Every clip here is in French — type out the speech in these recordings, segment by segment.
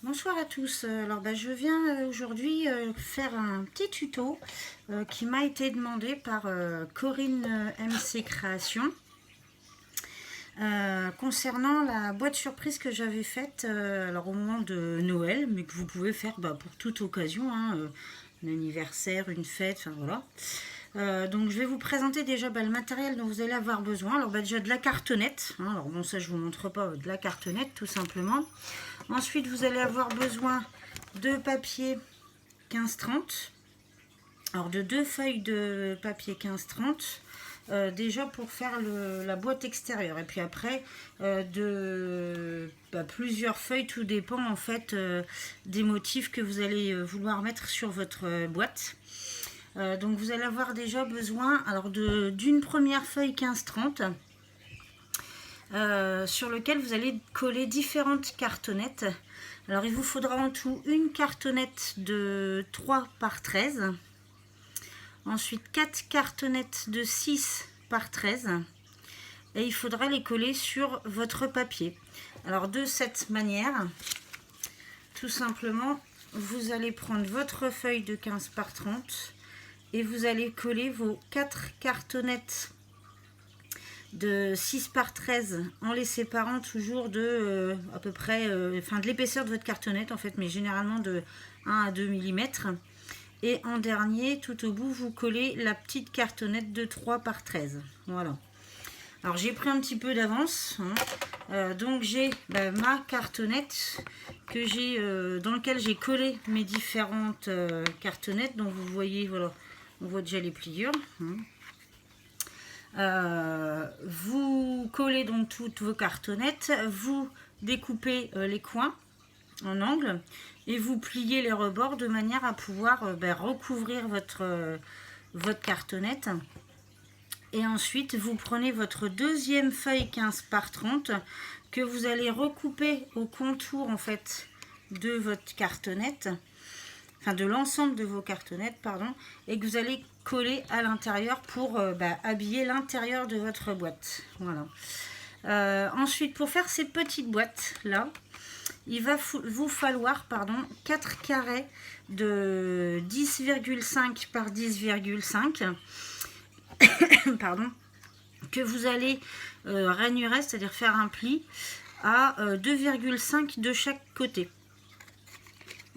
Bonsoir à tous. Alors je viens aujourd'hui faire un petit tuto qui m'a été demandé par Corinne MC Création concernant la boîte surprise que j'avais faite alors au moment de Noël, mais que vous pouvez faire pour toute occasion, hein, un anniversaire, une fête, enfin voilà. Donc je vais vous présenter déjà le matériel dont vous allez avoir besoin. Alors déjà de la cartonnette, hein. Alors bon, ça je vous montre pas, de la cartonnette tout simplement. Ensuite vous allez avoir besoin de papier 15-30, alors de 2 feuilles de papier 15-30 déjà pour faire la boîte extérieure, et puis après plusieurs feuilles, tout dépend en fait des motifs que vous allez vouloir mettre sur votre boîte. Donc vous allez avoir déjà besoin alors d'une première feuille 15-30 sur lequel vous allez coller différentes cartonnettes. Alors il vous faudra en tout une cartonnette de 3 par 13, ensuite 4 cartonnettes de 6 par 13, et il faudra les coller sur votre papier. Alors de cette manière, tout simplement, vous allez prendre votre feuille de 15 par 30 et vous allez coller vos 4 cartonnettes de 6 par 13 en les séparant toujours de à peu près de l'épaisseur de votre cartonnette en fait, mais généralement de 1 à 2 mm. Et en dernier, tout au bout, vous collez la petite cartonnette de 3 par 13. Voilà. Alors j'ai pris un petit peu d'avance, hein. Donc j'ai ma cartonnette que j'ai dans laquelle j'ai collé mes différentes cartonnettes. Donc vous voyez, voilà, on voit déjà les pliures, hein. Vous collez donc toutes vos cartonnettes, vous découpez les coins en angle et vous pliez les rebords de manière à pouvoir recouvrir votre cartonnette. Et ensuite vous prenez votre deuxième feuille 15 par 30 que vous allez recouper au contour en fait de votre cartonnette, enfin de l'ensemble de vos cartonnettes, pardon, et que vous allez coller à l'intérieur pour habiller l'intérieur de votre boîte. Voilà. Ensuite, pour faire ces petites boîtes là, il va vous falloir 4 carrés de 10,5 par 10,5 pardon, que vous allez rainurer, c'est-à-dire faire un pli à 2,5 de chaque côté.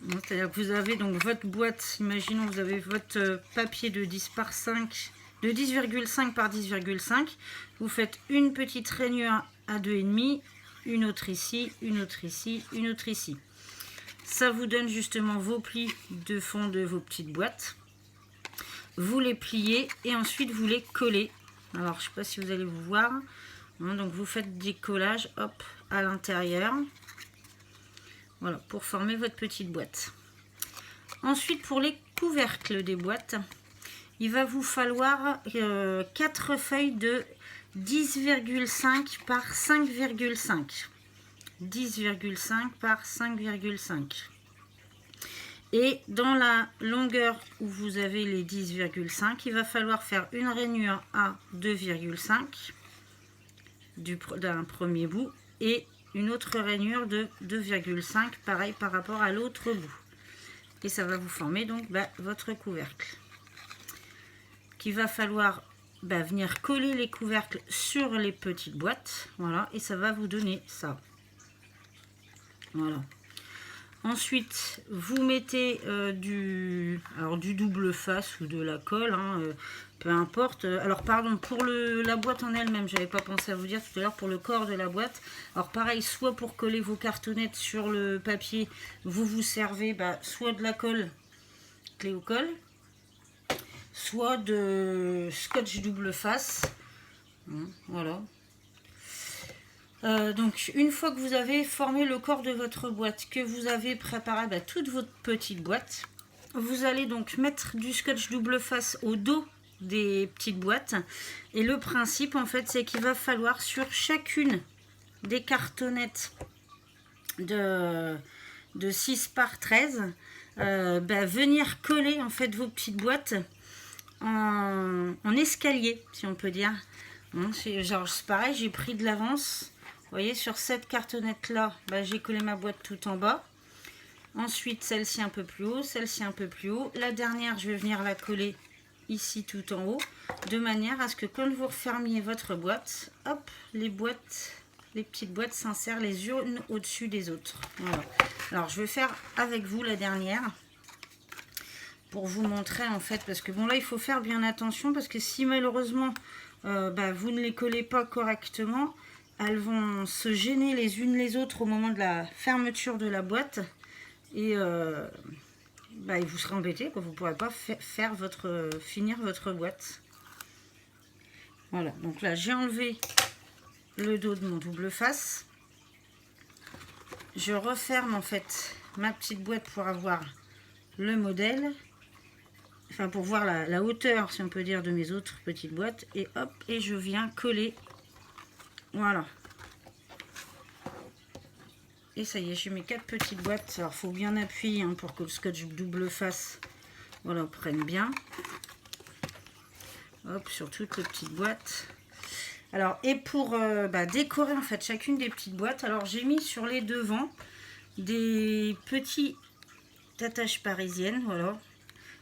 C'est-à-dire que vous avez donc votre boîte, imaginons vous avez votre papier de 10 par 5, de 10,5 par 10,5, vous faites une petite rainure à 2,5, une autre ici, une autre ici, une autre ici. Ça vous donne justement vos plis de fond de vos petites boîtes. Vous les pliez et ensuite vous les collez. Alors je ne sais pas si vous allez vous voir, hein, donc vous faites des collages, hop, à l'intérieur. Voilà, pour former votre petite boîte. Ensuite, pour les couvercles des boîtes, il va vous falloir 4 feuilles de 10,5 par 5,5. 10,5 par 5,5. Et dans la longueur où vous avez les 10,5, il va falloir faire une rainure à 2,5 d'un premier bout et une autre rainure de 2,5, pareil par rapport à l'autre bout. Et ça va vous former donc votre couvercle. Qu'il va falloir venir coller les couvercles sur les petites boîtes. Voilà, et ça va vous donner ça. Voilà. Ensuite, vous mettez du double face ou de la colle, hein, peu importe. Alors pardon, pour la boîte en elle-même, j'avais pas pensé à vous dire tout à l'heure, pour le corps de la boîte. Alors pareil, soit pour coller vos cartonnettes sur le papier, vous servez soit de la colle Cléo-Colle, soit de scotch double face. Voilà. Donc une fois que vous avez formé le corps de votre boîte, que vous avez préparé toute votre petite boîte, vous allez donc mettre du scotch double face au dos des petites boîtes. Et le principe en fait, c'est qu'il va falloir sur chacune des cartonnettes de 6 par 13 venir coller en fait vos petites boîtes en escalier, si on peut dire. Genre c'est pareil, j'ai pris de l'avance. Vous voyez, sur cette cartonnette là, j'ai collé ma boîte tout en bas. Ensuite, celle-ci un peu plus haut, celle-ci un peu plus haut. La dernière, je vais venir la coller ici tout en haut, de manière à ce que quand vous refermiez votre boîte, hop, les petites boîtes s'insèrent les unes au-dessus des autres. Voilà. Alors, je vais faire avec vous la dernière pour vous montrer en fait, parce que bon là, il faut faire bien attention parce que si malheureusement vous ne les collez pas correctement, elles vont se gêner les unes les autres au moment de la fermeture de la boîte et vous serez embêté, vous ne pourrez pas finir votre boîte. Voilà, donc là j'ai enlevé le dos de mon double face. Je referme en fait ma petite boîte pour avoir le modèle, enfin pour voir la hauteur, si on peut dire, de mes autres petites boîtes, et hop, et je viens coller. Voilà. Et ça y est, j'ai mes 4 petites boîtes. Alors, il faut bien appuyer hein, pour que le scotch double face, voilà, prenne bien. Hop, sur toutes les petites boîtes. Alors, et pour décorer en fait chacune des petites boîtes, alors j'ai mis sur les devants des petites attaches parisiennes, voilà.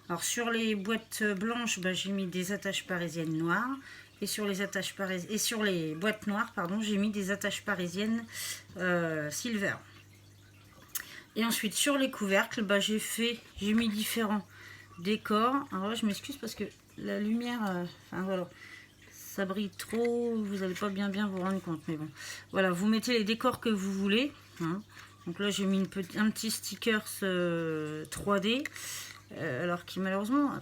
Alors, sur les boîtes blanches, j'ai mis des attaches parisiennes noires. Et sur les boîtes noires, pardon, j'ai mis des attaches parisiennes silver. Et ensuite sur les couvercles, j'ai mis différents décors. Alors là, je m'excuse parce que la lumière, voilà, ça brille trop, vous n'allez pas bien vous rendre compte. Mais bon, voilà, vous mettez les décors que vous voulez. Hein. Donc là, j'ai mis un petit sticker 3D, alors qui malheureusement,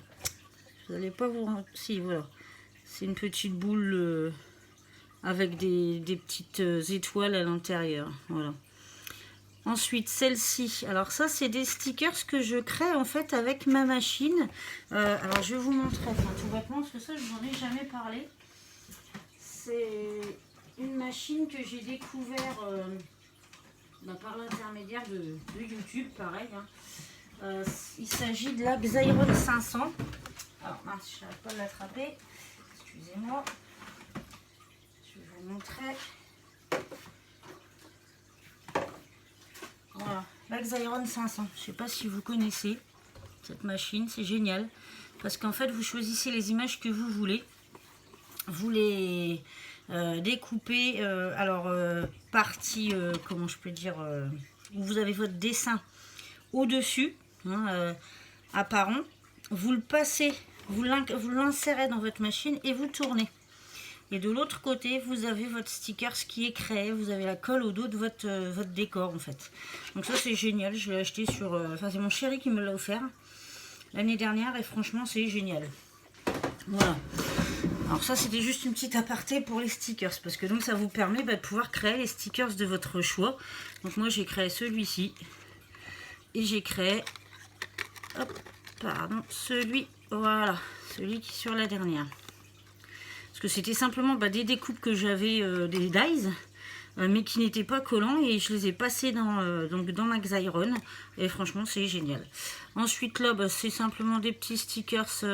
vous n'allez pas vous rendre. Si, voilà. C'est une petite boule avec des petites étoiles à l'intérieur. Voilà. Ensuite, celle-ci. Alors ça, c'est des stickers que je crée en fait avec ma machine. Alors, je vais vous montrer tout bêtement parce que ça, je vous en ai jamais parlé. C'est une machine que j'ai découvert par l'intermédiaire de YouTube, pareil. Hein. Il s'agit de la Xyron 500. Alors, mince, je n'arrive pas à l'attraper. Excusez-moi, je vais vous montrer. Voilà, la Xyron 500. Je ne sais pas si vous connaissez cette machine, c'est génial. Parce qu'en fait, vous choisissez les images que vous voulez. Vous les découpez, partie, comment je peux dire, où vous avez votre dessin au-dessus, hein, apparent. Vous le passez. Vous l'insérez dans votre machine et vous tournez. Et de l'autre côté, vous avez votre sticker qui est créé. Vous avez la colle au dos de votre décor en fait. Donc ça c'est génial. Je l'ai acheté sur... c'est mon chéri qui me l'a offert l'année dernière et franchement c'est génial. Voilà. Alors ça c'était juste une petite aparté pour les stickers. Parce que donc ça vous permet de pouvoir créer les stickers de votre choix. Donc moi j'ai créé celui-ci. Et j'ai créé... Hop, pardon, celui... Voilà, celui qui est sur la dernière. Parce que c'était simplement des découpes que j'avais, des dies, mais qui n'étaient pas collants. Et je les ai passés dans ma Xyron. Et franchement, c'est génial. Ensuite, là, c'est simplement des petits stickers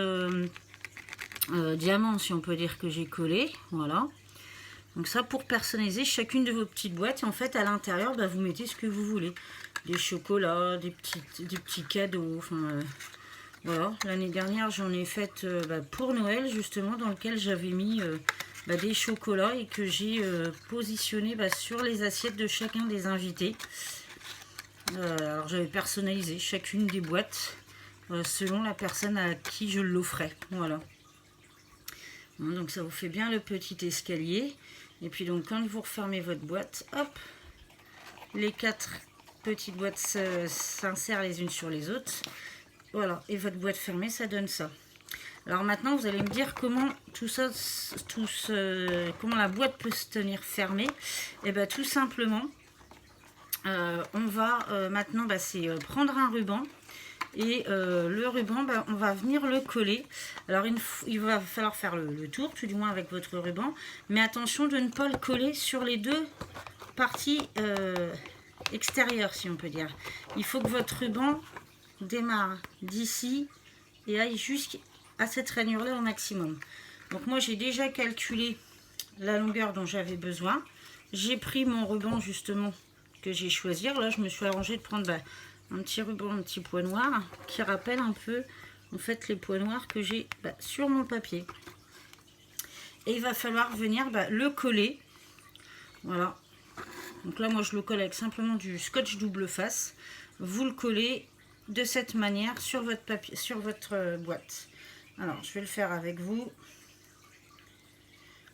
diamants, si on peut dire, que j'ai collés. Voilà. Donc ça, pour personnaliser chacune de vos petites boîtes. Et en fait, à l'intérieur, vous mettez ce que vous voulez. Des chocolats, des petits cadeaux, enfin... Voilà, l'année dernière, j'en ai fait pour Noël, justement, dans lequel j'avais mis des chocolats et que j'ai positionné sur les assiettes de chacun des invités. Alors, j'avais personnalisé chacune des boîtes selon la personne à qui je l'offrais. Voilà. Donc, ça vous fait bien le petit escalier. Et puis, donc, quand vous refermez votre boîte, hop, les 4 petites boîtes s'insèrent les unes sur les autres. Voilà, et votre boîte fermée, ça donne ça. Alors maintenant, vous allez me dire comment comment la boîte peut se tenir fermée. Et bien tout simplement, on va maintenant prendre un ruban. Et le ruban, on va venir le coller. Alors il va falloir faire le tour, tout du moins avec votre ruban. Mais attention de ne pas le coller sur les deux parties extérieures, si on peut dire. Il faut que votre ruban démarre d'ici et aille jusqu'à cette rainure là au maximum. Donc moi j'ai déjà calculé la longueur dont j'avais besoin. J'ai pris mon ruban justement que j'ai choisi. Là je me suis arrangé de prendre un petit ruban, un petit point noir qui rappelle un peu en fait les points noirs que j'ai sur mon papier. Et il va falloir venir le coller. Voilà. Donc là moi je le colle avec simplement du scotch double face. Vous le collez de cette manière sur votre papier, sur votre boîte. Alors je vais le faire avec vous.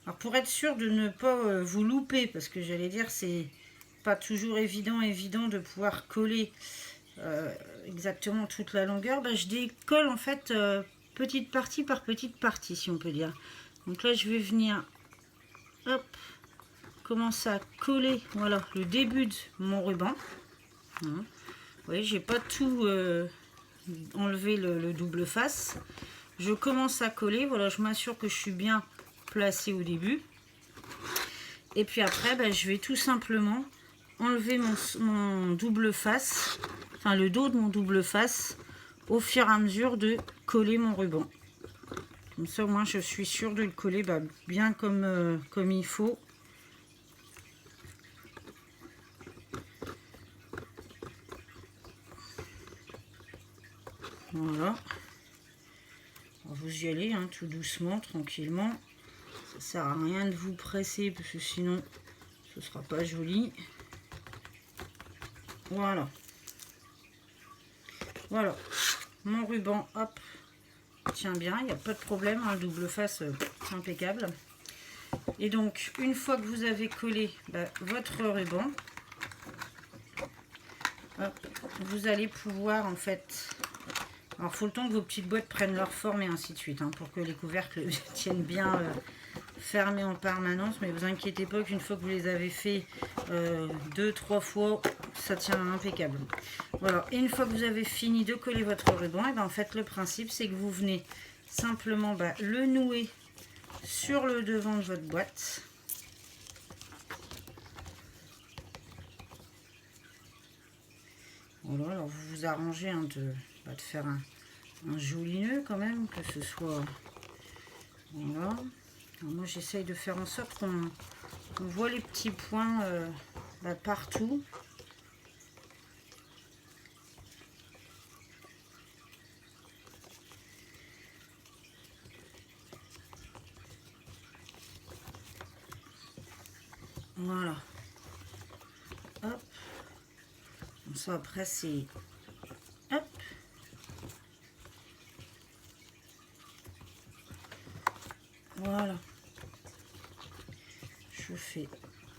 Alors pour être sûr de ne pas vous louper, parce que j'allais dire c'est pas toujours évident de pouvoir coller exactement toute la longueur, je décolle en fait petite partie par petite partie, si on peut dire. Donc là je vais venir hop, commencer à coller, voilà, le début de mon ruban. Vous voyez, j'ai pas tout enlevé le double face. Je commence à coller, voilà, je m'assure que je suis bien placé au début. Et puis après, je vais tout simplement enlever mon double face, enfin le dos de mon double face, au fur et à mesure de coller mon ruban. Comme ça, au moins, je suis sûre de le coller bien comme il faut. Voilà. Alors, vous y allez, tout doucement, tranquillement. Ça sert à rien de vous presser parce que sinon, ce sera pas joli. Voilà. Voilà. Mon ruban, hop, tient bien. Il n'y a pas de problème. Le double face, c'est impeccable. Et donc, une fois que vous avez collé votre ruban, hop, vous allez pouvoir en fait... Alors, il faut le temps que vos petites boîtes prennent leur forme et ainsi de suite, pour que les couvercles tiennent bien fermés en permanence. Mais vous inquiétez pas qu'une fois que vous les avez fait 2-3 fois, ça tient impeccable. Voilà. Et une fois que vous avez fini de coller votre ruban, et en fait, le principe, c'est que vous venez simplement le nouer sur le devant de votre boîte. Voilà. Alors, vous vous arrangez de faire un joli nœud quand même, que ce soit... Voilà. Alors moi j'essaye de faire en sorte qu'on voit les petits points partout. Voilà. Hop. Comme ça après c'est... Hop. Voilà. Je fais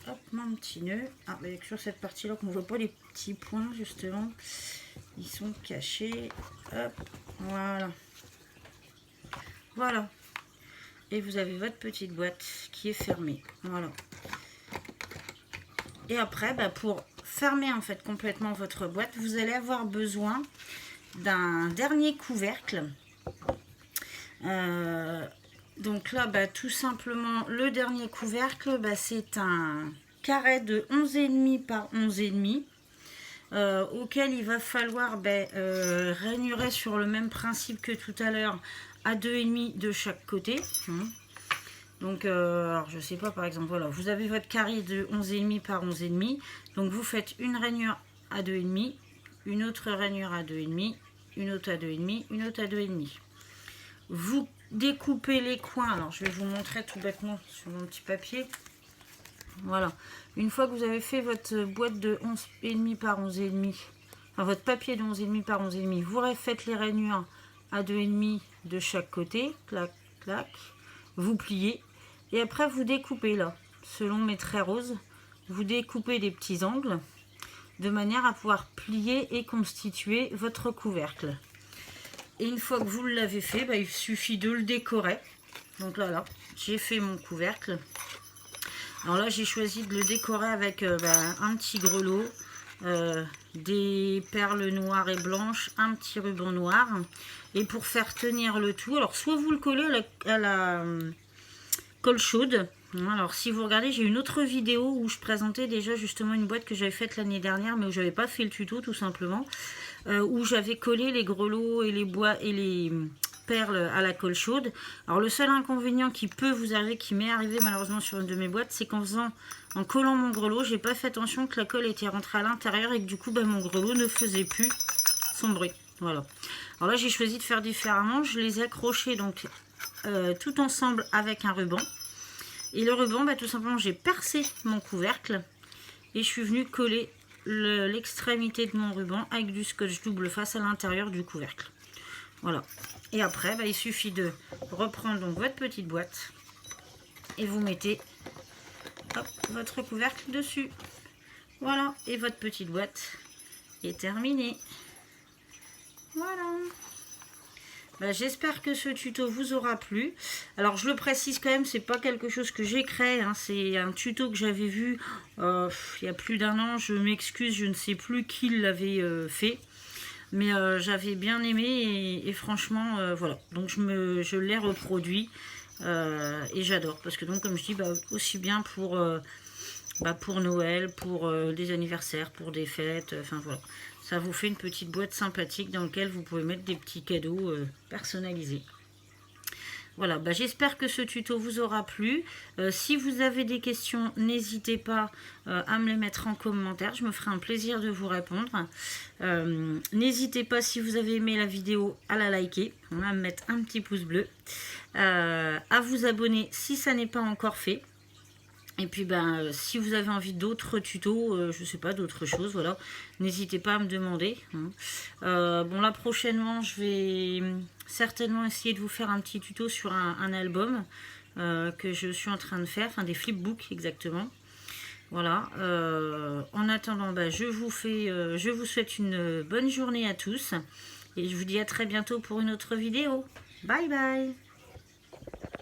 hop mon petit nœud. Ah, avec sur cette partie là qu'on ne voit pas les petits points justement. Ils sont cachés. Hop. Voilà. Voilà. Et vous avez votre petite boîte qui est fermée. Voilà. Et après, pour fermer en fait complètement votre boîte, vous allez avoir besoin d'un dernier couvercle. Donc là, tout simplement, le dernier couvercle, c'est un carré de 11,5 par 11,5 auquel il va falloir ranurer sur le même principe que tout à l'heure à 2,5 de chaque côté. Donc, alors je sais pas, par exemple, voilà, vous avez votre carré de 11,5 par 11,5. Donc, vous faites une rainure à 2,5, une autre rainure à 2,5, une autre à 2,5, une autre à 2,5. Vous découpez les coins. Alors, je vais vous montrer tout bêtement sur mon petit papier. Voilà. Une fois que vous avez fait votre boîte de 11,5 par 11,5, enfin, votre papier de 11,5 par 11,5, vous refaites les rainures à 2,5 de chaque côté. Clac, clac. Vous pliez. Et après, vous découpez là, selon mes traits roses, vous découpez des petits angles de manière à pouvoir plier et constituer votre couvercle. Et une fois que vous l'avez fait, il suffit de le décorer. Donc là, j'ai fait mon couvercle. Alors là, j'ai choisi de le décorer avec un petit grelot, des perles noires et blanches, un petit ruban noir. Et pour faire tenir le tout, alors soit vous le collez à la colle chaude. Alors si vous regardez, j'ai une autre vidéo où je présentais déjà justement une boîte que j'avais faite l'année dernière, mais où j'avais pas fait le tuto tout simplement, où j'avais collé les grelots et les bois et les perles à la colle chaude. Alors le seul inconvénient qui peut vous arriver, qui m'est arrivé malheureusement sur une de mes boîtes, c'est en collant mon grelot, j'ai pas fait attention que la colle était rentrée à l'intérieur et que du coup mon grelot ne faisait plus. son bruit. Voilà. Alors là, j'ai choisi de faire différemment. Je les ai accrochés donc tout ensemble avec un ruban. Et le ruban, bah, tout simplement, j'ai percé mon couvercle et je suis venue coller l'extrémité de mon ruban avec du scotch double face à l'intérieur du couvercle. Voilà. Et après, bah, il suffit de reprendre donc votre petite boîte et vous mettez hop, votre couvercle dessus. Voilà. Et votre petite boîte est terminée. Voilà. Bah, j'espère que ce tuto vous aura plu. Alors je le précise quand même, c'est pas quelque chose que j'ai créé, hein, c'est un tuto que j'avais vu il y a plus d'1 an. Je m'excuse, je ne sais plus qui l'avait fait, mais j'avais bien aimé et franchement voilà. Donc je l'ai reproduit et j'adore parce que donc comme je dis, bah, aussi bien pour Noël, pour des anniversaires, pour des fêtes, enfin voilà. Ça vous fait une petite boîte sympathique dans laquelle vous pouvez mettre des petits cadeaux personnalisés. Voilà, bah, j'espère que ce tuto vous aura plu. Si vous avez des questions, n'hésitez pas à me les mettre en commentaire. Je me ferai un plaisir de vous répondre. N'hésitez pas, si vous avez aimé la vidéo, à la liker, à me mettre un petit pouce bleu, à vous abonner si ça n'est pas encore fait. Et puis ben si vous avez envie d'autres tutos, je sais pas, d'autres choses, voilà, n'hésitez pas à me demander. Hein. Bon là prochainement je vais certainement essayer de vous faire un petit tuto sur un album que je suis en train de faire, enfin des flipbooks exactement. Voilà. En attendant, ben, je vous souhaite une bonne journée à tous et je vous dis à très bientôt pour une autre vidéo. Bye bye.